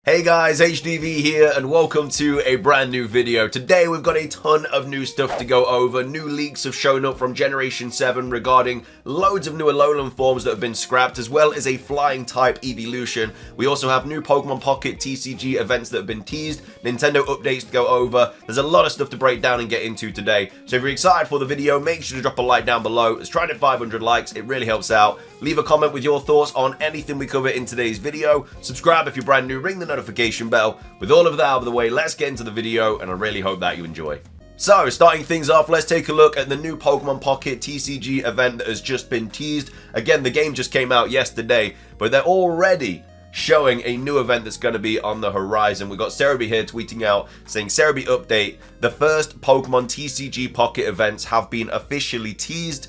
Hey guys, HDV here and welcome to a brand new video. Today we've got a ton of new stuff to go over. New leaks have shown up from Generation 7 regarding loads of new Alolan forms that have been scrapped, as well as a flying type Eeveelution. We also have new Pokemon Pocket TCG events that have been teased, Nintendo updates to go over. There's a lot of stuff to break down and get into today. So if you're excited for the video, make sure to drop a like down below. Let's try to hit 500 likes, it really helps out. Leave a comment with your thoughts on anything we cover in today's video. Subscribe if you're brand new, ring the notification bell. With all of that out of the way, let's get into the video, and I really hope that you enjoy. So, starting things off, let's take a look at the new Pokemon Pocket TCG event that has just been teased. Again, the game just came out yesterday, but they're already showing a new event that's going to be on the horizon. We've got Cerebi here tweeting out saying, Cerebi update, the first Pokemon TCG Pocket events have been officially teased,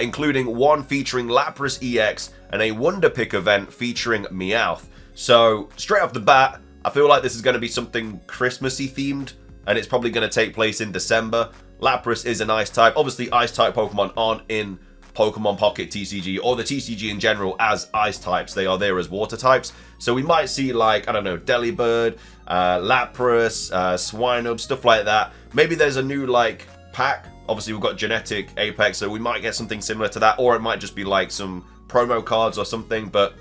including one featuring Lapras EX and a Wonder Pick event featuring Meowth. So, straight off the bat, I feel like this is going to be something Christmassy themed, and it's probably going to take place in December. Lapras is an Ice type. Obviously, Ice type Pokemon aren't in Pokemon Pocket TCG, or the TCG in general, as Ice types. They are there as Water types. So we might see, like, I don't know, Delibird, Lapras, Swinub, stuff like that. Maybe there's a new, like, pack. Obviously, we've got Genetic Apex, so we might get something similar to that, or it might just be, like, some promo cards or something, but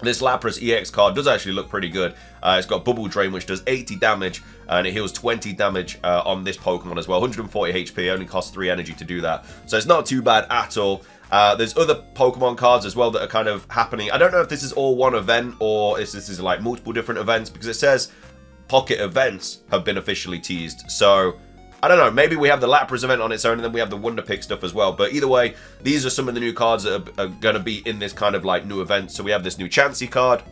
this Lapras EX card does actually look pretty good. It's got Bubble Drain, which does 80 damage, and it heals 20 damage on this Pokemon as well. 140 HP, only costs 3 energy to do that. So it's not too bad at all. There's other Pokemon cards as well that are kind of happening. I don't know if this is all one event, or if this is like multiple different events, because it says Pocket events have been officially teased. So I don't know, maybe we have the Lapras event on its own, and then we have the Wonder Pick stuff as well. But either way, these are some of the new cards that are going to be in this kind of like new event. So we have this new Chansey card,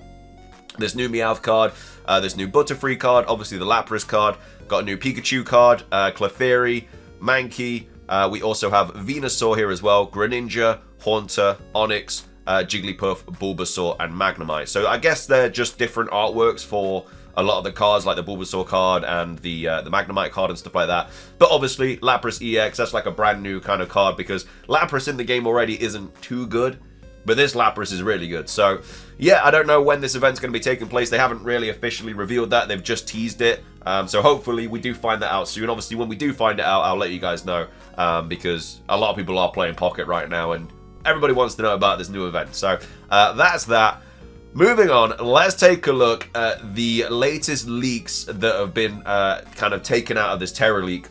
this new Meowth card, this new Butterfree card, obviously the Lapras card, got a new Pikachu card, Clefairy, Mankey. We also have Venusaur here as well, Greninja, Haunter, Onix, Jigglypuff, Bulbasaur, and Magnemite. So I guess they're just different artworks for a lot of the cards, like the Bulbasaur card and the Magnemite card and stuff like that. But obviously, Lapras EX, that's like a brand new kind of card, because Lapras in the game already isn't too good, but this Lapras is really good. So yeah, I don't know when this event's going to be taking place. They haven't really officially revealed that. They've just teased it. So hopefully we do find that out soon. Obviously, when we do find it out, I'll let you guys know, because a lot of people are playing Pocket right now, and everybody wants to know about this new event. So that's that. Moving on, let's take a look at the latest leaks that have been kind of taken out of this Terror leak.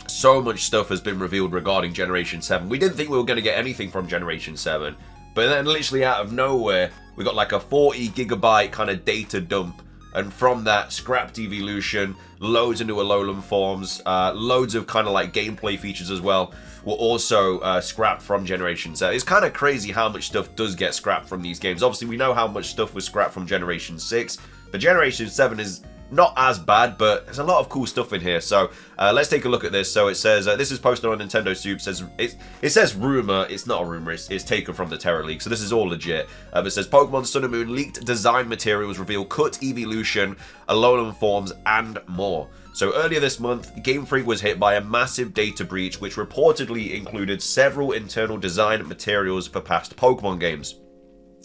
So much stuff has been revealed regarding Generation 7. We didn't think we were going to get anything from Generation 7, but then literally out of nowhere, we got like a 40 gigabyte kind of data dump. And from that, scrapped Eeveelution, loads of new Alolan forms, loads of kind of like gameplay features as well, were also scrapped from Generation 7. It's kind of crazy how much stuff does get scrapped from these games. Obviously, we know how much stuff was scrapped from Generation 6, but Generation 7 is not as bad, but there's a lot of cool stuff in here. So let's take a look at this. So it says, this is posted on Nintendo Soup. It says rumor. It's not a rumor. It's taken from the Terror leak. So this is all legit. It says Pokemon Sun and Moon leaked design materials reveal cut Eeveelution, Alolan forms, and more. So earlier this month, Game Freak was hit by a massive data breach, which reportedly included several internal design materials for past Pokemon games.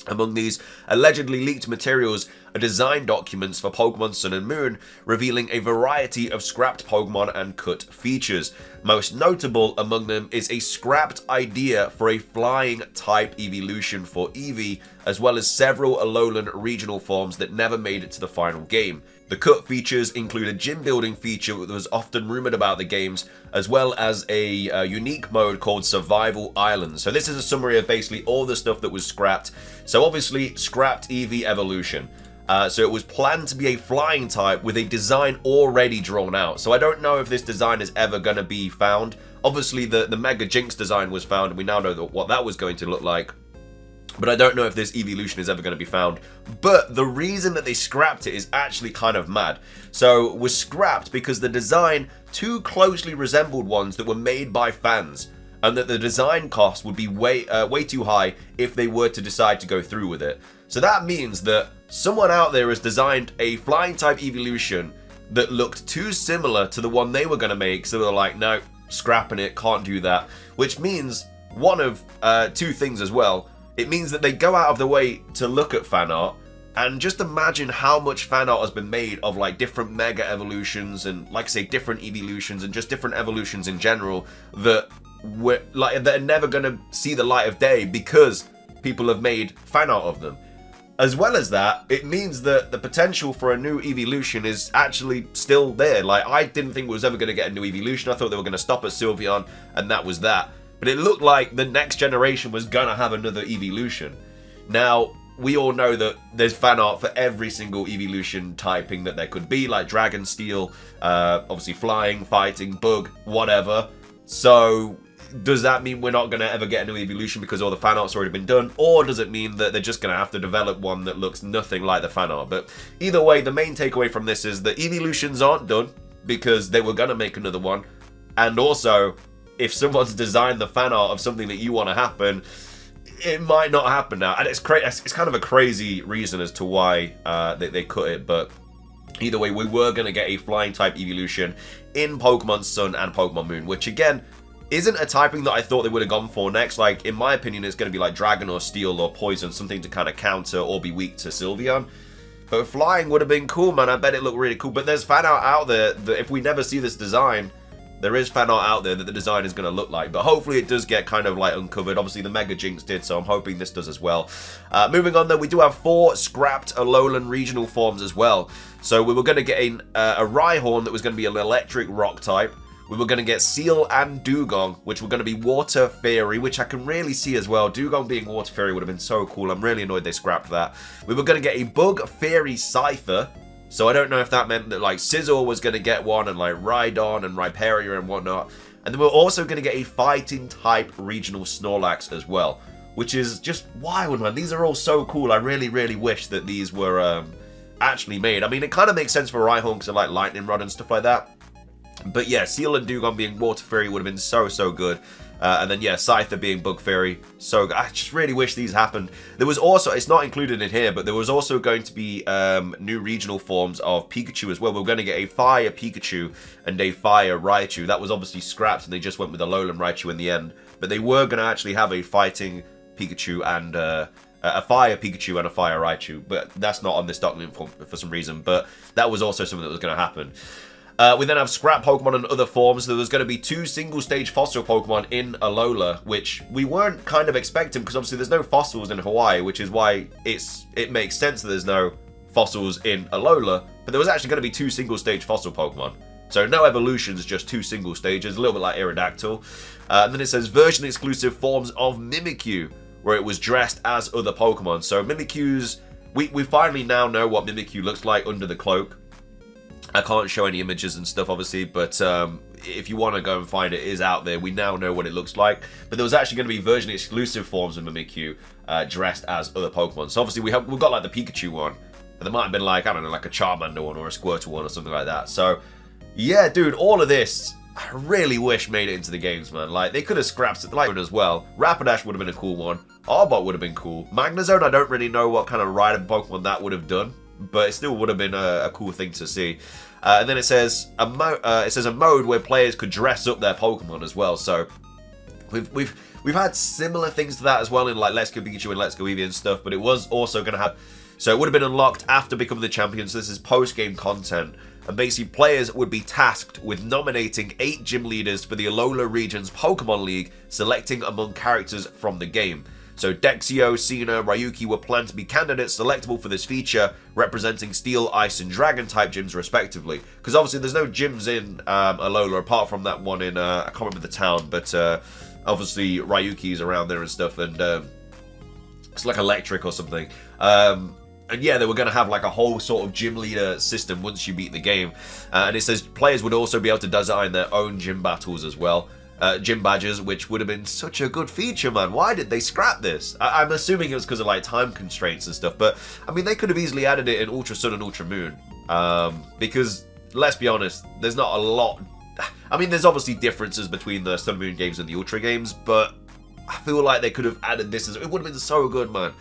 Among these allegedly leaked materials are design documents for Pokemon Sun and Moon, revealing a variety of scrapped Pokemon and cut features. Most notable among them is a scrapped idea for a flying type Eeveelution for Eevee, as well as several Alolan regional forms that never made it to the final game. The cut features include a gym building feature that was often rumored about the games, as well as a unique mode called Survival Islands. So this is a summary of basically all the stuff that was scrapped. So obviously, scrapped Eeveelution. So it was planned to be a flying type with a design already drawn out. So I don't know if this design is ever going to be found. Obviously, the Mega Jinx design was found, and we now know what that was going to look like. But I don't know if this Eeveelution is ever going to be found. But the reason that they scrapped it is actually kind of mad. So it was scrapped because the design too closely resembled ones that were made by fans, and that the design cost would be way too high if they were to decide to go through with it. So that means that someone out there has designed a flying type Eeveelution that looked too similar to the one they were going to make, so they're like, no, scrapping it, can't do that. Which means one of two things as well. It means that they go out of the way to look at fan art, And just imagine how much fan art has been made of like different mega evolutions and, like I say, different evolutions and just different evolutions in general that that are never going to see the light of day because people have made fan art of them. As well as that, it means that the potential for a new Eeveelution is actually still there. Like, I didn't think we was ever going to get a new Eeveelution. I thought they were going to stop at Sylveon, and that was that. But it looked like the next generation was going to have another Eeveelution. Now, we all know that there's fan art for every single Eeveelution typing that there could be, like Dragon, Steel, obviously Flying, Fighting, Bug, whatever. So does that mean we're not going to ever get a new Eeveelution because all the fan art's already been done? Or does it mean that they're just going to have to develop one that looks nothing like the fan art? But either way, the main takeaway from this is that Eeveelutions aren't done because they were going to make another one. And also, if someone's designed the fan art of something that you want to happen, it might not happen now. And it's kind of a crazy reason as to why they cut it. But either way, we were going to get a flying type Eeveelution in Pokemon Sun and Pokemon Moon, which again isn't a typing that I thought they would have gone for next. Like, in my opinion, it's going to be like Dragon or Steel or Poison, something to kind of counter or be weak to Sylveon. But Flying would have been cool, man. I bet it looked really cool. But there's fan art out there that if we never see this design, there is fan art out there that the design is going to look like. But hopefully it does get kind of like uncovered. Obviously the Mega Jinx did, so I'm hoping this does as well. Moving on though, we do have 4 scrapped Alolan regional forms as well. So we were going to get a Rhyhorn that was going to be an electric rock type. We were going to get Seal and Dugong, which were going to be Water Fairy, which I can really see as well. Dugong being Water Fairy would have been so cool. I'm really annoyed they scrapped that. We were going to get a Bug Fairy Cypher. So I don't know if that meant that like Scizor was going to get one and like Rhydon and Rhyperior and whatnot. And then we're also going to get a Fighting type regional Snorlax as well, which is just wild, man. These are all so cool. I really, really wish that these were actually made. I mean, it kind of makes sense for Rhyhorn because I like Lightning Rod and stuff like that. But yeah, Seal and Dugong being Water Fairy would have been so, so good. And then yeah, Scyther being Bug Fairy, so good. I just really wish these happened. There was also, it's not included in here, but there was also going to be new regional forms of Pikachu as well. We're going to get a Fire Pikachu and a Fire Raichu. That was obviously scrapped and they just went with a Alolan Raichu in the end. But they were going to actually have a Fighting Pikachu and a Fire Pikachu and a Fire Raichu. But that's not on this document for some reason. But that was also something that was going to happen. We then have scrap Pokemon and other forms. There was going to be 2 single-stage fossil Pokemon in Alola, which we weren't kind of expecting because obviously there's no fossils in Hawaii, which is why it makes sense that there's no fossils in Alola. But there was actually going to be 2 single-stage fossil Pokemon. So no evolutions, just 2 single stages, a little bit like Aerodactyl. And then it says version-exclusive forms of Mimikyu, where it was dressed as other Pokemon. So Mimikyu's... We finally now know what Mimikyu looks like under the cloak. I can't show any images and stuff, obviously, but if you want to go and find it, it is out there. We now know what it looks like. But there was actually going to be version-exclusive forms of Mimikyu dressed as other Pokemon. So obviously we've got like the Pikachu one, but there might have been like, I don't know, like a Charmander one or a Squirtle one or something like that. So yeah, dude, all of this, I really wish made it into the games, man. Like, they could have scrapped it like as well. Rapidash would have been a cool one. Arbok would have been cool. Magnezone, I don't really know what kind of rider Pokemon that would have done, but it still would have been a cool thing to see. And then it says a mode where players could dress up their Pokemon as well. So we've had similar things to that as well in like Let's Go Pikachu and Let's Go Eevee and stuff. But it was also going to have, so it would have been unlocked after becoming the champion. So this is post-game content, and basically players would be tasked with nominating 8 gym leaders for the Alola region's Pokemon League, selecting among characters from the game. So Dexio, Sinnoh, Ryuki were planned to be candidates selectable for this feature, representing Steel, Ice, and Dragon type gyms respectively. Because obviously there's no gyms in Alola apart from that one in, I can't remember the town, but obviously Ryuki's around there and stuff, and it's like electric or something. And yeah, they were going to have like a whole sort of gym leader system once you beat the game. And it says players would also be able to design their own gym battles as well. Gym badges, which would have been such a good feature, man. Why did they scrap this? I'm assuming it was because of like time constraints and stuff, but I mean, they could have easily added it in Ultra Sun and Ultra Moon, because let's be honest, there's not a lot. I mean, there's obviously differences between the Sun and Moon games and the Ultra games, but I feel like they could have added this. It would have been so good, man.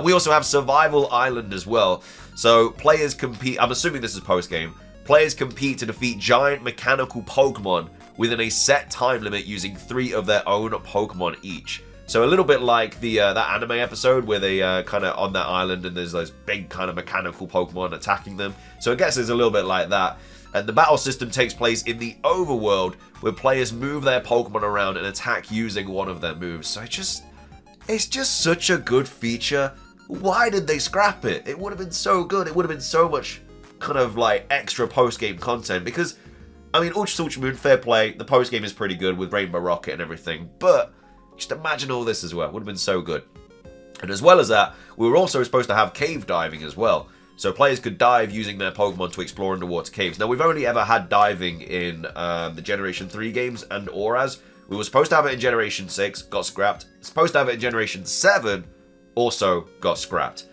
We also have Survival Island as well. So players compete, I'm assuming this is post-game, players compete to defeat giant mechanical Pokemon within a set time limit using 3 of their own Pokemon each. So a little bit like the that anime episode where they kind of on that island and there's those big kind of mechanical Pokemon attacking them. So I guess it's a little bit like that. And the battle system takes place in the overworld, where players move their Pokemon around and attack using one of their moves. So it's just such a good feature. Why did they scrap it? It would have been so good. It would have been so much kind of like extra post-game content. Because, I mean, Ultra Moon, fair play. The post-game is pretty good with Rainbow Rocket and everything. But just imagine all this as well. It would have been so good. And as well as that, we were also supposed to have cave diving as well. So players could dive using their Pokemon to explore underwater caves. Now, we've only ever had diving in the Generation 3 games and Auras. We were supposed to have it in Generation 6, got scrapped. Supposed to have it in Generation 7, also got scrapped.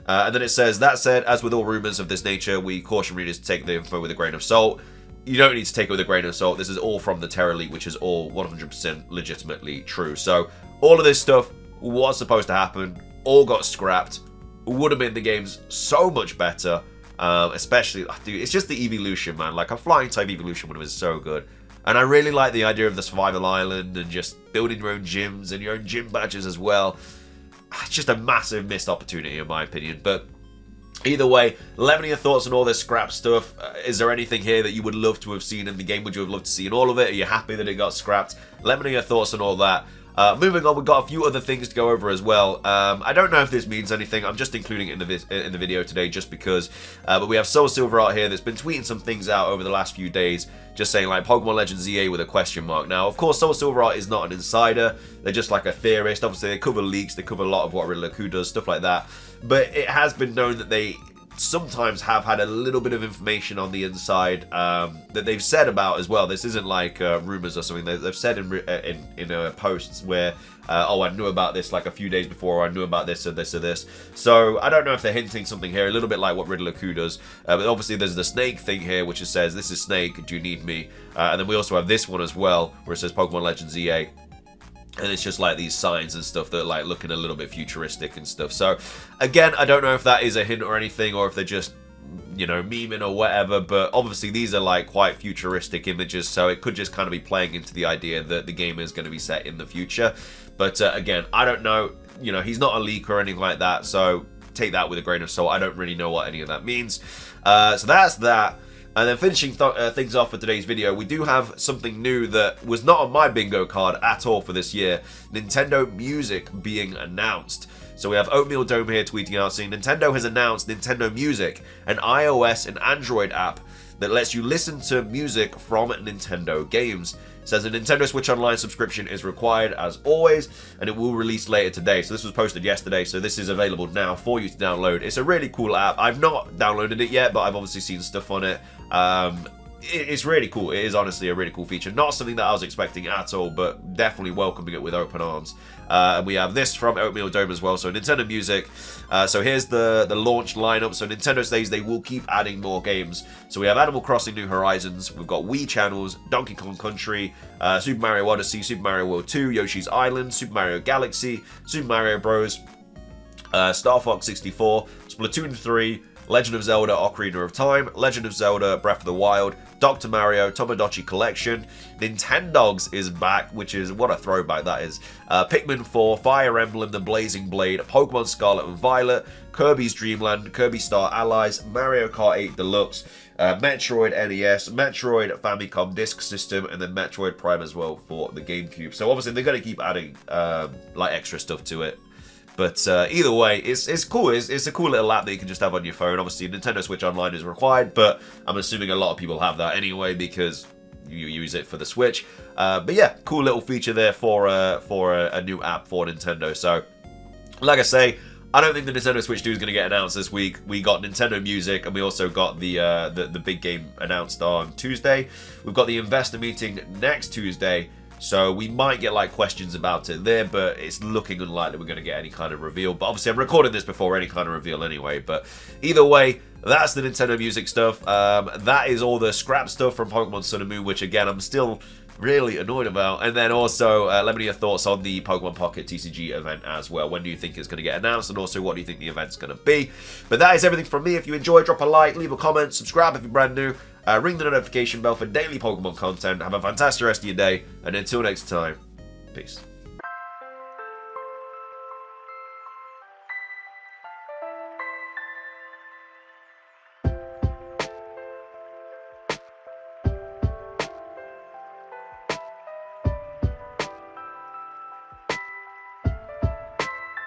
And then it says, that said, as with all rumors of this nature, we caution readers to take the info with a grain of salt. You don't need to take it with a grain of salt. This is all from the Terra Leak, which is all 100% legitimately true. So all of this stuff was supposed to happen, all got scrapped. Would have made the games so much better, especially, dude, it's just the Eeveelution, man. Like, a flying type Eeveelution would have been so good. And I really like the idea of the survival island and just building your own gyms and your own gym badges as well. It's just a massive missed opportunity in my opinion. But either way, let me know your thoughts on all this scrap stuff. Is there anything here that you would love to have seen in the game? Would you have loved to see in all of it? Are you happy that it got scrapped? Let me know your thoughts on all that. Moving on, we've got a few other things to go over as well. I don't know if this means anything. I'm just including it in the video today just because. But we have Soul Silver Art here that's been tweeting some things out over the last few days, just saying like Pokemon Legends EA with a question mark. Now, of course, Soul Silver Art is not an insider. They're just like a theorist. Obviously, they cover leaks. They cover a lot of what Riddler does, stuff like that. But it has been known that they sometimes have had a little bit of information on the inside that they've said about as well. This isn't like rumors or something. They've said in posts where oh, I knew about this like a few days before, or I knew about this or this or this. So I don't know if they're hinting something here, a little bit like what Riddler does. But obviously there's the Snake thing here, which it says, this is Snake, do you need me? And then we also have this one as well, where it says Pokemon Legends EA. And it's just like these signs and stuff that are like looking a little bit futuristic and stuff. So again, I don't know if that is a hint or anything, or if they're just, you know, memeing or whatever. But obviously these are like quite futuristic images, so it could just kind of be playing into the idea that the game is going to be set in the future. But again, I don't know. You know, he's not a leak or anything like that, so take that with a grain of salt. I don't really know what any of that means. So that's that. And then finishing things off for today's video, we do have something new that was not on my bingo card at all for this year. Nintendo Music being announced. So we have Oatmeal Dome here tweeting out saying, Nintendo has announced Nintendo Music, an iOS and Android app that lets you listen to music from Nintendo games. It says a Nintendo Switch Online subscription is required as always, and it will release later today. So this was posted yesterday, so this is available now for you to download. It's a really cool app. I've not downloaded it yet, but I've obviously seen stuff on it. It's really cool. It is honestly a really cool feature. Not something that I was expecting at all, but definitely welcoming it with open arms. And we have this from Oatmeal Dome as well. So Nintendo Music. So here's the launch lineup. So Nintendo says they will keep adding more games. So we have Animal Crossing New Horizons. We've got Wii channels, Donkey Kong Country, Super Mario Odyssey, Super Mario World 2, Yoshi's Island, Super Mario Galaxy, Super Mario Bros, Star Fox 64, Splatoon 3, Legend of Zelda Ocarina of Time, Legend of Zelda Breath of the Wild, Dr. Mario Tomodachi Collection, Nintendogs is back, which is, what a throwback that is, Pikmin 4, Fire Emblem The Blazing Blade, Pokemon Scarlet and Violet, Kirby's Dream Land, Kirby Star Allies, Mario Kart 8 Deluxe, Metroid NES, Metroid Famicom Disk System, and then Metroid Prime as well for the GameCube. So obviously they're going to keep adding like extra stuff to it. But either way, it's cool. It's a cool little app that you can just have on your phone. Obviously, Nintendo Switch Online is required, but I'm assuming a lot of people have that anyway because you use it for the Switch. But yeah, cool little feature there for a new app for Nintendo. So, like I say, I don't think the Nintendo Switch 2 is going to get announced this week. We got Nintendo Music, and we also got the big game announced on Tuesday. We've got the investor meeting next Tuesday. So we might get like questions about it there, but it's looking unlikely we're going to get any kind of reveal. But obviously I'm recording this before any kind of reveal anyway. But either way, that's the Nintendo Music stuff. That is all the scrap stuff from Pokemon Sun and Moon, which again, I'm still really annoyed about. And then also, let me know your thoughts on the Pokemon Pocket TCG event as well. When do you think it's going to get announced? And also, what do you think the event's going to be? But that is everything from me. If you enjoyed, drop a like, leave a comment, subscribe if you're brand new. Ring the notification bell for daily Pokemon content. Have a fantastic rest of your day. And until next time, peace.